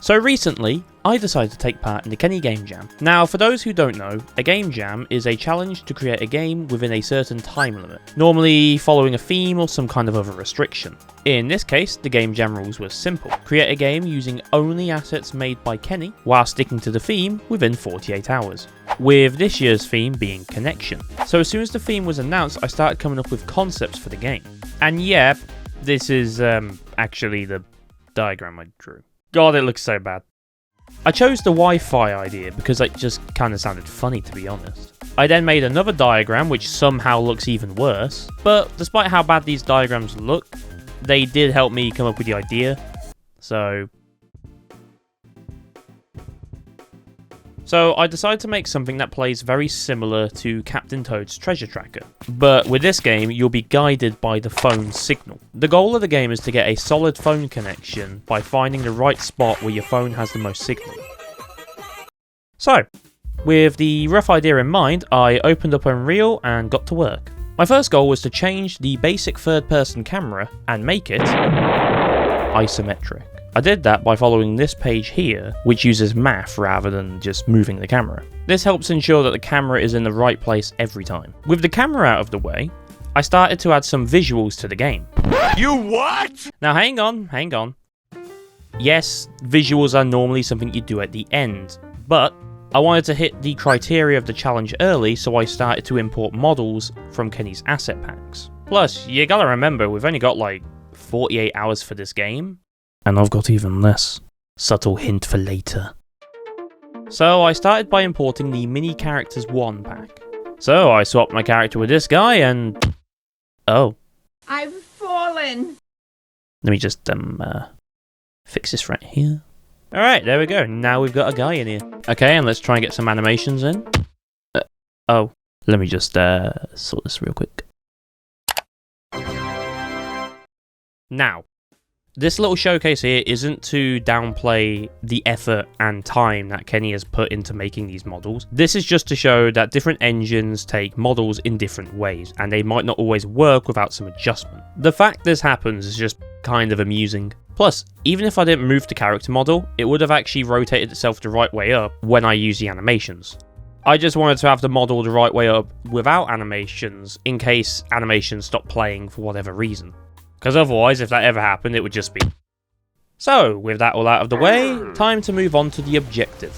So recently, I decided to take part in the Kenny GameJam. Now, for those who don't know, a GameJam is a challenge to create a game within a certain time limit, normally following a theme or some kind of other restriction. In this case, the GameJam rules were simple. Create a game using only assets made by Kenny, while sticking to the theme within 48 hours. With this year's theme being Connection. So as soon as the theme was announced, I started coming up with concepts for the game. And yeah, this is actually the diagram I drew. God, it looks so bad. I chose the Wi-Fi idea because it just kind of sounded funny, to be honest. I then made another diagram which somehow looks even worse, but despite how bad these diagrams look, they did help me come up with the idea, so I decided to make something that plays very similar to Captain Toad's Treasure Tracker. But with this game, you'll be guided by the phone signal. The goal of the game is to get a solid phone connection by finding the right spot where your phone has the most signal. So, with the rough idea in mind, I opened up Unreal and got to work. My first goal was to change the basic third-person camera and make it isometric. I did that by following this page here, which uses math rather than just moving the camera. This helps ensure that the camera is in the right place every time. With the camera out of the way, I started to add some visuals to the game. You what? Now hang on. Yes, visuals are normally something you do at the end, but I wanted to hit the criteria of the challenge early, so I started to import models from Kenny's asset packs. Plus, you gotta remember, we've only got like 48 hours for this game. And I've got even less. Subtle hint for later. So I started by importing the Mini Characters 1 pack. So I swapped my character with this guy and... Oh. I've fallen! Let me just fix this right here. Alright, there we go. Now we've got a guy in here. Okay, and let's try and get some animations in. Oh. Let me just sort this real quick. Now. This little showcase here isn't to downplay the effort and time that Kenny has put into making these models. This is just to show that different engines take models in different ways, and they might not always work without some adjustment. The fact this happens is just kind of amusing. Plus, even if I didn't move the character model, it would have actually rotated itself the right way up when I use the animations. I just wanted to have the model the right way up without animations, in case animations stopped playing for whatever reason. Because otherwise, if that ever happened, it would just be... So, with that all out of the way, time to move on to the objective.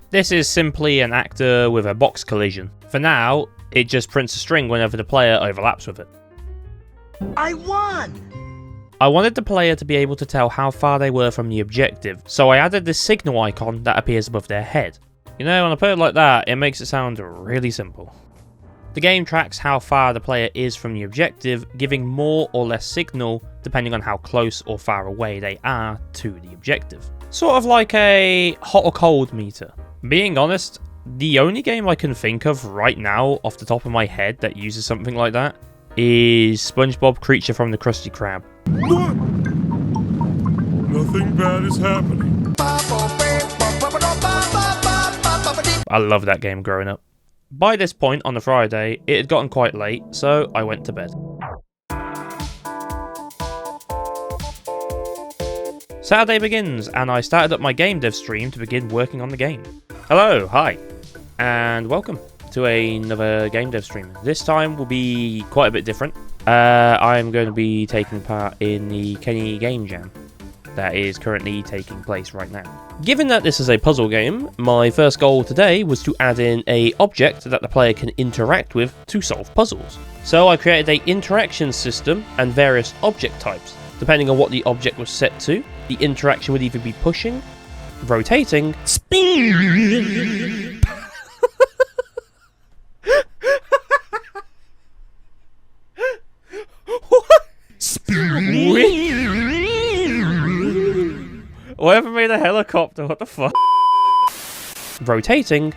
This is simply an actor with a box collision. For now, it just prints a string whenever the player overlaps with it. I won! I wanted the player to be able to tell how far they were from the objective, so I added this signal icon that appears above their head. You know, when I put it like that, it makes it sound really simple. The game tracks how far the player is from the objective, giving more or less signal depending on how close or far away they are to the objective. Sort of like a hot or cold meter. Being honest, the only game I can think of right now off the top of my head that uses something like that is SpongeBob Creature from the Krusty Krab. What? Nothing bad is happening. I love that game growing up. By this point on the Friday, it had gotten quite late, so I went to bed. Saturday begins, and I started up my GameDev stream to begin working on the game. Hello, hi, and welcome to another GameDev stream. This time will be quite a bit different. I'm going to be taking part in the Kenny GameJam that is currently taking place right now. Given that this is a puzzle game, my first goal today was to add in an object that the player can interact with to solve puzzles. So I created an interaction system and various object types. Depending on what the object was set to, the interaction would either be pushing, rotating, spinning, whatever made a helicopter, what the fuck? Rotating,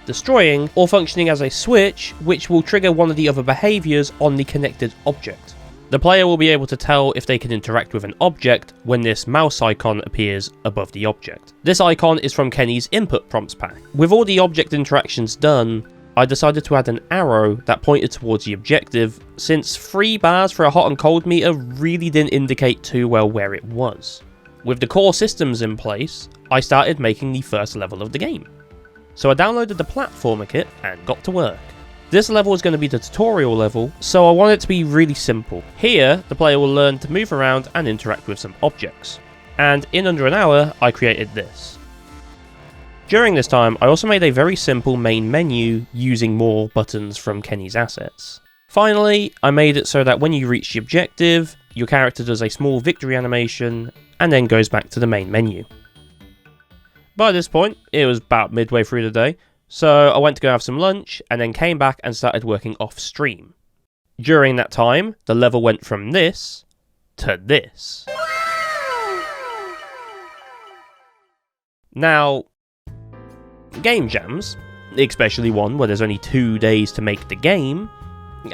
destroying, or functioning as a switch, which will trigger one of the other behaviours on the connected object. The player will be able to tell if they can interact with an object when this mouse icon appears above the object. This icon is from Kenny's input prompts pack. With all the object interactions done, I decided to add an arrow that pointed towards the objective, since 3 bars for a hot and cold meter really didn't indicate too well where it was. with the core systems in place, I started making the first level of the game. So I downloaded the platformer kit and got to work. This level is going to be the tutorial level, so I want it to be really simple. Here, the player will learn to move around and interact with some objects. And in under an hour, I created this. During this time, I also made a very simple main menu using more buttons from Kenny's assets. Finally, I made it so that when you reach the objective, your character does a small victory animation and then goes back to the main menu. By this point, it was about midway through the day, so I went to go have some lunch and then came back and started working off stream. During that time, the level went from this to this. Now, game jams, especially one where there's only 2 days to make the game,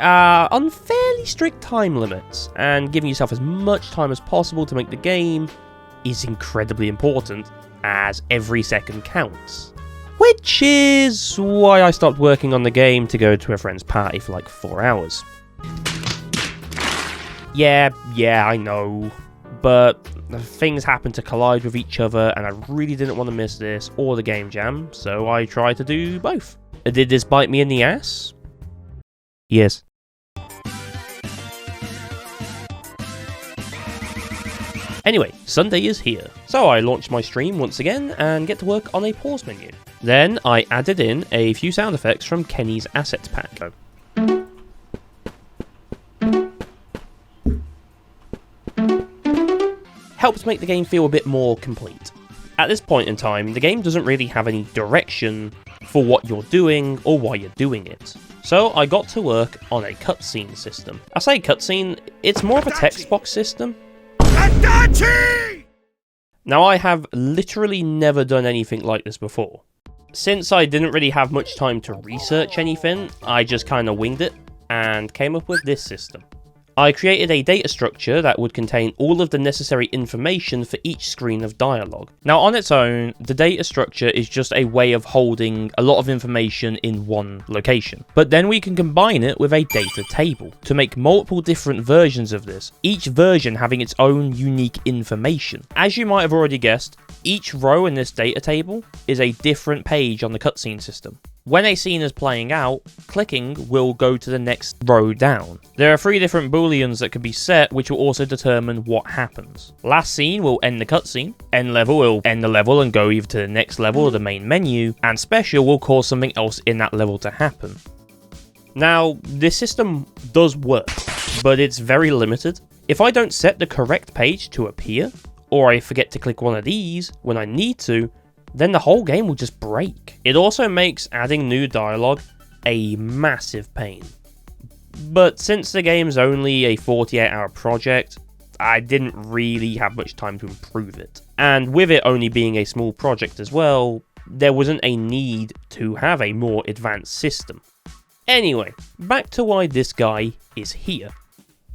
are on fairly strict time limits, and giving yourself as much time as possible to make the game is incredibly important, as every second counts. Which is why I stopped working on the game to go to a friend's party for like 4 hours. Yeah, I know, but things happened to collide with each other and I really didn't want to miss this or the game jam, so I tried to do both. Did this bite me in the ass? Yes. Anyway, Sunday is here, so I launched my stream once again and get to work on a pause menu. Then I added in a few sound effects from Kenny's assets pack. Helps make the game feel a bit more complete. At this point in time, the game doesn't really have any direction for what you're doing or why you're doing it. So I got to work on a cutscene system. I say cutscene, it's more of a text box system. Now I have literally never done anything like this before. Since I didn't really have much time to research anything, I just kinda winged it and came up with this system. I created a data structure that would contain all of the necessary information for each screen of dialogue. Now on its own, the data structure is just a way of holding a lot of information in one location. But then we can combine it with a data table to make multiple different versions of this, each version having its own unique information. As you might have already guessed, each row in this data table is a different page on the cutscene system. When a scene is playing out, clicking will go to the next row down. There are 3 different booleans that can be set which will also determine what happens. Last scene will end the cutscene, end level will end the level and go either to the next level or the main menu, and special will cause something else in that level to happen. Now, this system does work, but it's very limited. If I don't set the correct page to appear, or I forget to click one of these when I need to, then the whole game will just break. It also makes adding new dialogue a massive pain. But since the game's only a 48-hour project, I didn't really have much time to improve it. And with it only being a small project as well, there wasn't a need to have a more advanced system. Anyway, back to why this guy is here.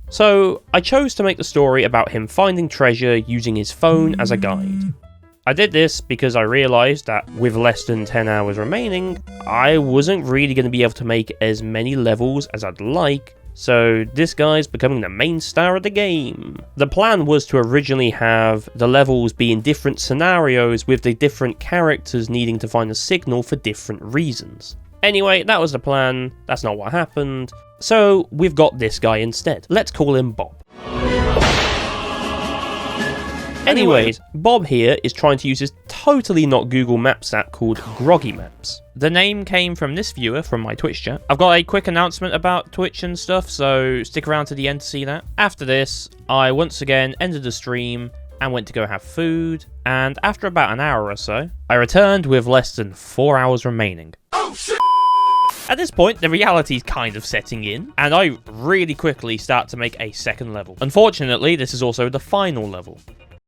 So, I chose to make the story about him finding treasure using his phone as a guide. I did this because I realised that with less than 10 hours remaining, I wasn't really going to be able to make as many levels as I'd like, so this guy's becoming the main star of the game. The plan was to originally have the levels be in different scenarios with the different characters needing to find a signal for different reasons. Anyway, that was the plan, that's not what happened, so we've got this guy instead. Let's call him Bob. Anyways, Bob here is trying to use his totally not Google Maps app called Groggy Maps. The name came from this viewer from my Twitch chat. I've got a quick announcement about Twitch and stuff, so stick around to the end to see that. After this, I once again ended the stream and went to go have food, and after about an hour or so, I returned with less than 4 hours remaining. Oh shit! At this point, the reality's kind of setting in, and I really quickly start to make a second level. Unfortunately, this is also the final level.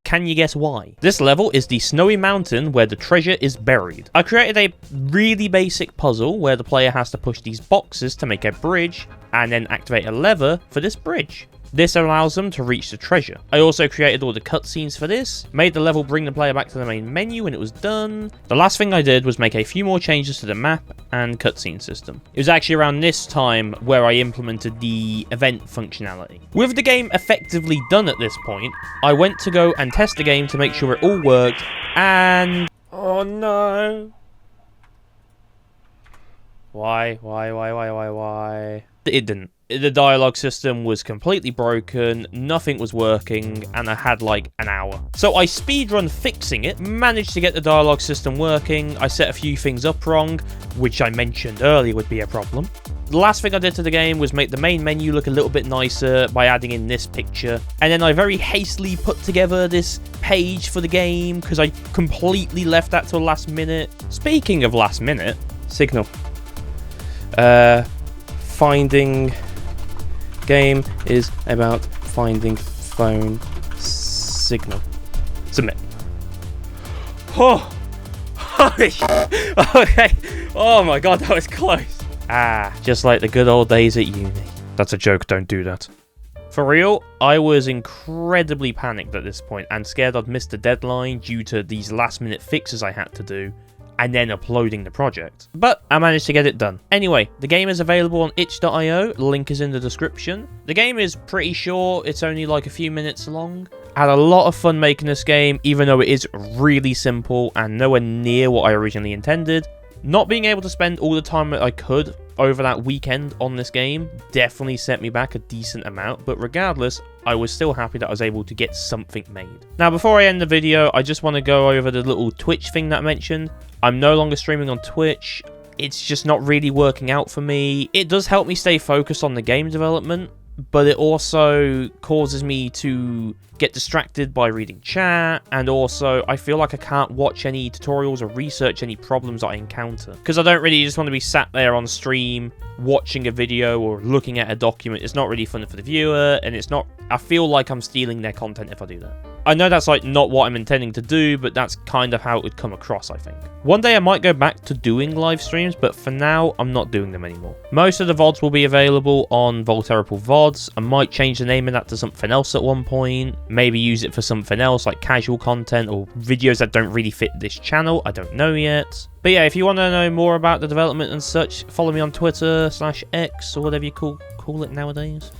Can you guess why? This level is the snowy mountain where the treasure is buried. I created a really basic puzzle where the player has to push these boxes to make a bridge and then activate a lever for this bridge. This allows them to reach the treasure. I also created all the cutscenes for this, made the level bring the player back to the main menu when it was done. The last thing I did was make a few more changes to the map and cutscene system. It was actually around this time where I implemented the event functionality. With the game effectively done at this point, I went to go and test the game to make sure it all worked, and... oh no. Why? It didn't. The dialogue system was completely broken, nothing was working, and I had like an hour. So I speedrun fixing it, managed to get the dialogue system working. I set a few things up wrong, which I mentioned earlier would be a problem. The last thing I did to the game was make the main menu look a little bit nicer by adding in this picture. And then I very hastily put together this page for the game because I completely left that till last minute. Speaking of last minute, Signal. Finding game is about finding phone signal. Submit. Oh, okay. Oh my god, that was close. Just like the good old days at uni. That's a joke, don't do that. For real, I was incredibly panicked at this point and scared I'd missed the deadline due to these last minute fixes I had to do, and then uploading the project. But I managed to get it done. Anyway, the game is available on itch.io, link is in the description. The game is pretty short, it's only like a few minutes long. I had a lot of fun making this game, even though it is really simple and nowhere near what I originally intended. Not being able to spend all the time that I could over that weekend on this game definitely set me back a decent amount, but regardless, I was still happy that I was able to get something made. Now, before I end the video, I just want to go over the little Twitch thing that I mentioned. I'm no longer streaming on Twitch. It's just not really working out for me. It does help me stay focused on the game development, but it also causes me to get distracted by reading chat, and also I feel like I can't watch any tutorials or research any problems that I encounter, because I don't really just want to be sat there on stream watching a video or looking at a document. It's not really fun for the viewer, and it's not, I feel like I'm stealing their content if I do that. I know that's like not what I'm intending to do, but that's kind of how it would come across, I think. One day I might go back to doing live streams, but for now, I'm not doing them anymore. Most of the VODs will be available on Volteripal VODs. I might change the name of that to something else at one point. Maybe use it for something else, like casual content or videos that don't really fit this channel. I don't know yet. But yeah, if you want to know more about the development and such, follow me on Twitter/X or whatever you call it nowadays.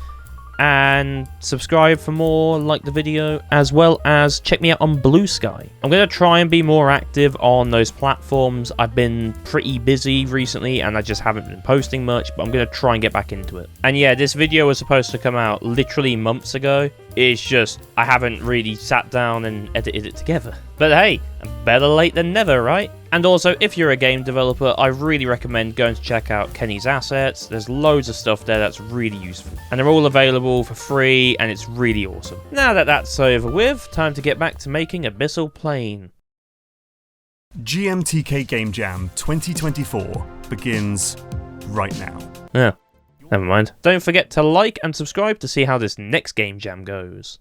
And subscribe for more, like the video, as well as check me out on Blue Sky. I'm going to try and be more active on those platforms. I've been pretty busy recently and I just haven't been posting much, but I'm going to try and get back into it. And yeah, this video was supposed to come out literally months ago. It's just, I haven't really sat down and edited it together. But hey, better late than never, right? And also, if you're a game developer, I really recommend going to check out Kenny's assets. There's loads of stuff there that's really useful. And they're all available for free, and it's really awesome. Now that that's over with, time to get back to making Abyssal Plain. GMTK Game Jam 2024 begins right now. Yeah, never mind. Don't forget to like and subscribe to see how this next Game Jam goes.